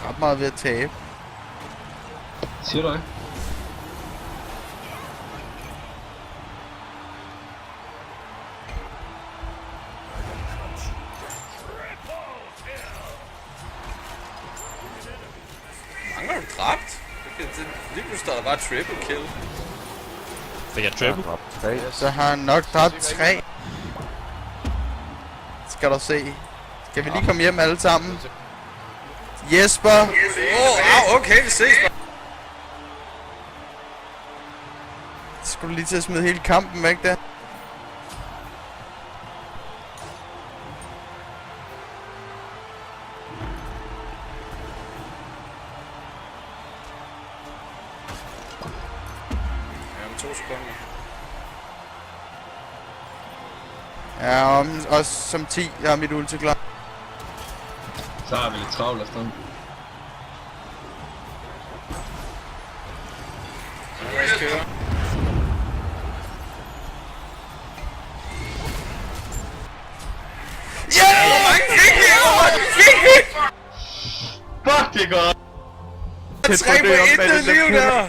Ret meget ved at tabe. Siger du ikke? Mange har du dræbt? Lige pludselig står der bare triple kill. Fik jeg triple? Så har han nok dræbt 3. Skal du se. Skal vi lige komme hjem alle sammen? Jesper! Okay, vi ses. Skulle du lige til at smide hele kampen væk der? Ja, om 2 sekunder. Ja, også som 10. Jeg har mit ulti klar. Så har vi lidt travlt efter den. Fuck, det er godt! 3 på 1 liv der!